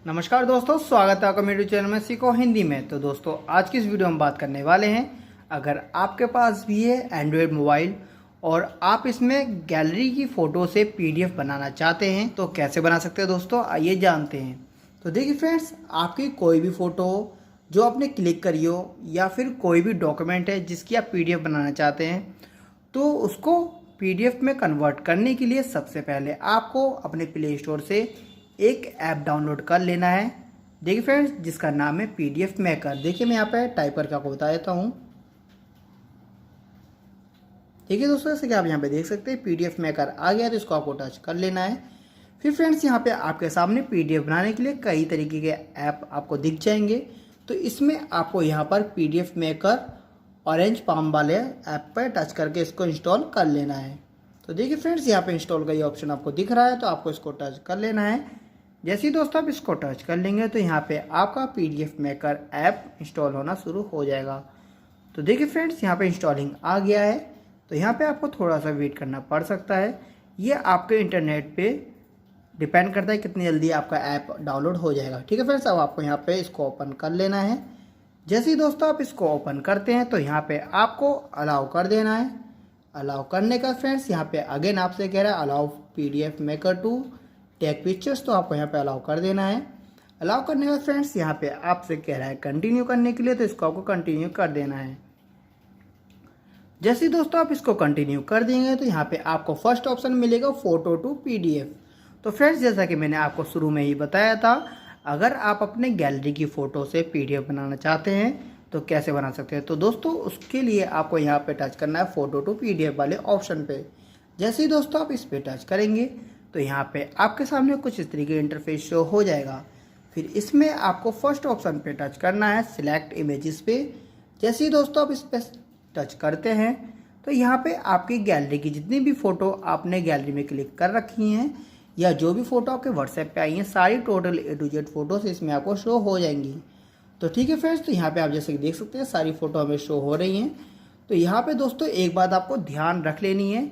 नमस्कार दोस्तों, स्वागत है आपका मेरे चैनल में सीखो हिंदी में। तो दोस्तों आज की इस वीडियो में बात करने वाले हैं, अगर आपके पास भी है एंड्रॉयड मोबाइल और आप इसमें गैलरी की फ़ोटो से पीडीएफ बनाना चाहते हैं तो कैसे बना सकते हैं दोस्तों, आइए जानते हैं। तो देखिए फ्रेंड्स, आपकी कोई भी फ़ोटो जो आपने क्लिक करी हो या फिर कोई भी डॉक्यूमेंट है जिसकी आप पीडीएफ बनाना चाहते हैं, तो उसको पीडीएफ में कन्वर्ट करने के लिए सबसे पहले आपको अपने प्ले स्टोर से एक ऐप डाउनलोड कर लेना है। देखिए फ्रेंड्स, जिसका नाम है पीडीएफ मेकर। देखिए मैं यहाँ पे टाइप करके आपको बता देता हूँ। देखिए दोस्तों, जैसे कि आप यहाँ पे देख सकते हैं पीडीएफ मेकर आ गया, तो इसको आपको टच कर लेना है। फिर फ्रेंड्स यहाँ पे आपके सामने पीडीएफ बनाने के लिए कई तरीके के ऐप आपको दिख जाएंगे। तो इसमें आपको यहाँ पर पीडीएफ मेकर ऑरेंज पाम वाले ऐप पर टच करके इसको इंस्टॉल कर लेना है। तो देखिए फ्रेंड्स, यहाँ पे इंस्टॉल का ये ऑप्शन आपको दिख रहा है, तो आपको इसको टच कर लेना है। जैसे ही दोस्तों आप इसको टच कर लेंगे तो यहाँ पे आपका पीडीएफ मेकर ऐप इंस्टॉल होना शुरू हो जाएगा। तो देखिए फ्रेंड्स, यहाँ पे इंस्टॉलिंग आ गया है। तो यहाँ पे आपको थोड़ा सा वेट करना पड़ सकता है, ये आपके इंटरनेट पे डिपेंड करता है कितनी जल्दी आपका ऐप डाउनलोड हो जाएगा। ठीक है फ्रेंड्स, अब आपको यहाँ पे इसको ओपन कर लेना है। जैसे ही दोस्तों आप इसको ओपन करते हैं तो यहाँ पे आपको अलाउ कर देना है। अलाउ करने का फ्रेंड्स यहाँ पे अगेन आपसे कह रहा है allow PDF maker to take pictures, तो आपको यहाँ पे अलाउ कर देना है। अलाउ करने का फ्रेंड्स यहाँ पे आपसे कह रहा है कंटिन्यू करने के लिए, तो इसको आपको कंटिन्यू कर देना है। जैसे दोस्तों आप इसको कंटिन्यू कर देंगे तो यहाँ पे आपको फर्स्ट ऑप्शन मिलेगा फोटो टू पीडीएफ। तो फ्रेंड्स, जैसा कि मैंने आपको शुरू में ही बताया था, अगर आप अपने गैलरी की फ़ोटो से पीडीएफ बनाना चाहते हैं तो कैसे बना सकते हैं। तो दोस्तों उसके लिए आपको यहाँ पे टच करना है फोटो टू पीडीएफ वाले ऑप्शन पे। जैसे ही दोस्तों आप इस पर टच करेंगे तो यहाँ पे आपके सामने कुछ इस तरीके इंटरफेस शो हो जाएगा। फिर इसमें आपको फर्स्ट ऑप्शन पे टच करना है सिलेक्ट इमेजेस पे। जैसे ही दोस्तों आप इस पर टच करते हैं तो यहाँ पे आपकी गैलरी की जितनी भी फ़ोटो आपने गैलरी में क्लिक कर रखी हैं या जो भी फ़ोटो आपके व्हाट्सएप पे आई हैं, सारी total A to Z photos इसमें आपको शो हो जाएंगी। तो ठीक है फ्रेंड्स, तो यहाँ पे आप जैसे कि देख सकते हैं सारी फ़ोटो हमें शो हो रही हैं। तो यहाँ पे दोस्तों एक बात आपको ध्यान रख लेनी है,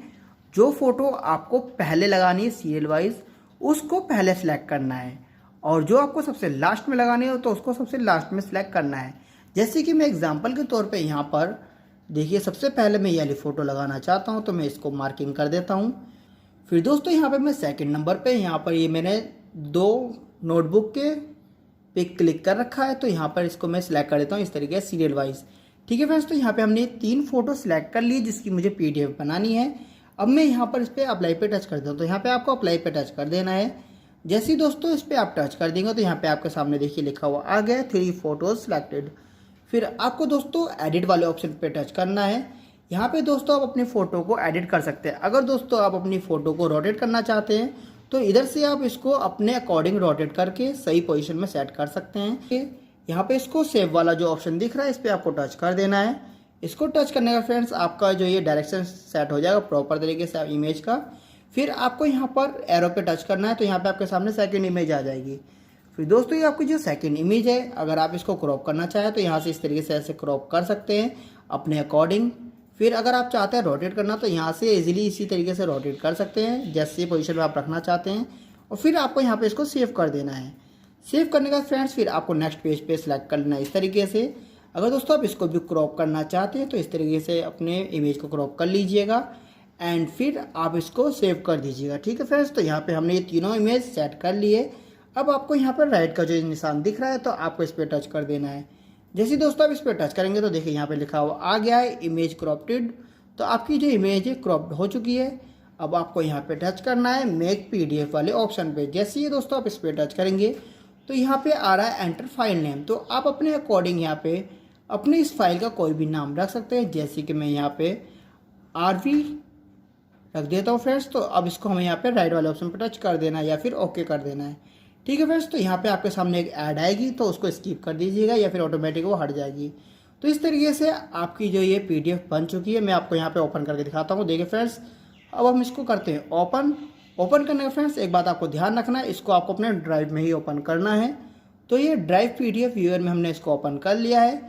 जो फ़ोटो आपको पहले लगानी है सीरियल वाइज उसको पहले सेलेक्ट करना है, और जो आपको सबसे लास्ट में लगानी है तो उसको सबसे लास्ट में सेलेक्ट करना है। जैसे कि मैं एग्जांपल के तौर पे यहाँ पर देखिए, सबसे पहले मैं ये वाली फ़ोटो लगाना चाहता हूँ, तो मैं इसको मार्किंग कर देता हूँ। फिर दोस्तों यहाँ पे मैं सेकंड नंबर पे यहाँ पर ये मैंने 2 नोटबुक के पिक क्लिक कर रखा है, तो यहाँ पर इसको मैं सिलेक्ट कर देता हूँ इस तरीके से सीरियल वाइज। ठीक है फ्रेंड्स, तो यहाँ पे हमने 3 फोटो सिलेक्ट कर ली जिसकी मुझे पीडीएफ बनानी है। अब मैं यहाँ पर इस पर अप्लाई पे टच करता हूँ, तो यहाँ पे आपको अप्लाई पे टच कर देना है। जैसे ही दोस्तों इस पर आप टच कर देंगे तो यहाँ पे आपके सामने देखिए लिखा हुआ आ गया 3 फोटोज सिलेक्टेड। फिर आपको दोस्तों एडिट वाले ऑप्शन पे टच करना है। यहाँ पे दोस्तों आप अपनी फ़ोटो को एडिट कर सकते हैं। अगर दोस्तों आप अपनी फ़ोटो को रोटेट करना चाहते हैं तो इधर से आप इसको अपने अकॉर्डिंग रोटेट करके सही पोजीशन में सेट कर सकते हैं। यहाँ पे इसको सेव वाला जो ऑप्शन दिख रहा है इस पर आपको टच कर देना है। इसको टच करने का फ्रेंड्स आपका जो ये डायरेक्शन सेट हो जाएगा प्रॉपर तरीके से इमेज का। फिर आपको यहाँ पर एरो पे टच करना है, तो यहाँ पे आपके सामने सेकंड इमेज आ जाएगी। फिर दोस्तों ये आपकी जो सेकंड इमेज है, अगर आप इसको क्रॉप करना चाहें तो यहाँ से इस तरीके से ऐसे क्रॉप कर सकते हैं अपने अकॉर्डिंग। फिर अगर आप चाहते हैं रोटेट करना तो यहाँ से इजीली इसी तरीके से रोटेट कर सकते हैं जैसे पोजीशन में आप रखना चाहते हैं। और फिर आपको यहाँ पे इसको सेव कर देना है। सेव करने का फ्रेंड्स फिर आपको नेक्स्ट पेज पे सिलेक्ट कर लेना है इस तरीके से। अगर दोस्तों आप इसको भी क्रॉप करना चाहते हैं तो इस तरीके से अपने इमेज को क्रॉप कर लीजिएगा एंड फिर आप इसको सेव कर दीजिएगा। ठीक है फ्रेंड्स, तो यहाँ पे हमने ये तीनों इमेज सेट कर लिए। अब आपको यहाँ पर राइट का जो निशान दिख रहा है तो आपको इस पर टच कर देना है। जैसे दोस्तों आप इस पर टच करेंगे तो देखिए यहाँ पे लिखा हुआ आ गया है इमेज क्रॉप्टेड। तो आपकी जो इमेज है क्रॉप्ड हो चुकी है। अब आपको यहाँ पे टच करना है मेक पीडीएफ वाले ऑप्शन पे। जैसे ही दोस्तों आप इस पर टच करेंगे तो यहाँ पे आ रहा है एंटर फाइल नेम। तो आप अपने अकॉर्डिंग यहाँ पे अपने इस फाइल का कोई भी नाम रख सकते हैं, जैसे कि मैं यहाँ पे RV रख देता हूँ फ्रेंड्स। तो अब इसको हमें यहाँ पे राइट वाले ऑप्शन पे टच कर देना है या फिर ओके कर देना है। ठीक है फ्रेंड्स, तो यहाँ पे आपके सामने एक ऐड आएगी तो उसको स्किप कर दीजिएगा या फिर ऑटोमेटिक वो हट जाएगी। तो इस तरीके से आपकी जो ये पीडीएफ बन चुकी है। मैं आपको यहाँ पे ओपन करके दिखाता हूँ। देखिए फ्रेंड्स, अब हम इसको करते हैं ओपन। ओपन करने का फ्रेंड्स एक बात आपको ध्यान रखना है, इसको आपको अपने ड्राइव में ही ओपन करना है। तो ये ड्राइव पीडीएफ व्यूअर में हमने इसको ओपन कर लिया है।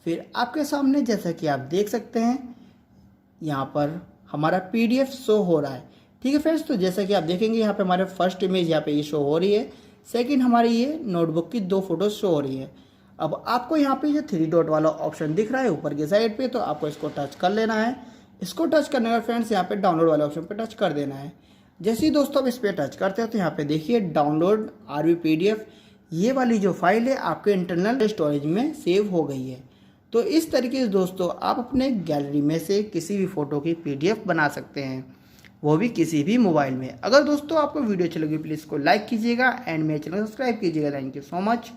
फिर आपके सामने जैसा कि आप देख सकते हैं यहाँ पर हमारा पीडीएफ शो हो रहा है। ठीक है फ्रेंड्स, तो जैसा कि आप देखेंगे यहाँ पे हमारे फर्स्ट इमेज यहाँ पे ये शो हो रही है। सेकंड हमारी ये नोटबुक की 2 फोटोज शो हो रही है। अब आपको यहाँ पे ये 3 डॉट वाला ऑप्शन दिख रहा है ऊपर की साइड पे, तो आपको इसको टच कर लेना है। इसको टच करने के बाद फ्रेंड्स यहाँ पे डाउनलोड वाले ऑप्शन पे टच कर देना है। जैसे ही दोस्तों आप इस पर टच करते हो तो यहाँ पे देखिए डाउनलोड आरवी पीडीएफ, ये वाली जो फाइल है आपके इंटरनल स्टोरेज में सेव हो गई है। तो इस तरीके से दोस्तों आप अपने गैलरी में से किसी भी फ़ोटो की पीडीएफ बना सकते हैं, वो भी किसी भी मोबाइल में। अगर दोस्तों आपको वीडियो अच्छी लगी प्लीज़ को लाइक कीजिएगा एंड मेरे चैनल को सब्सक्राइब कीजिएगा। Thank you so much.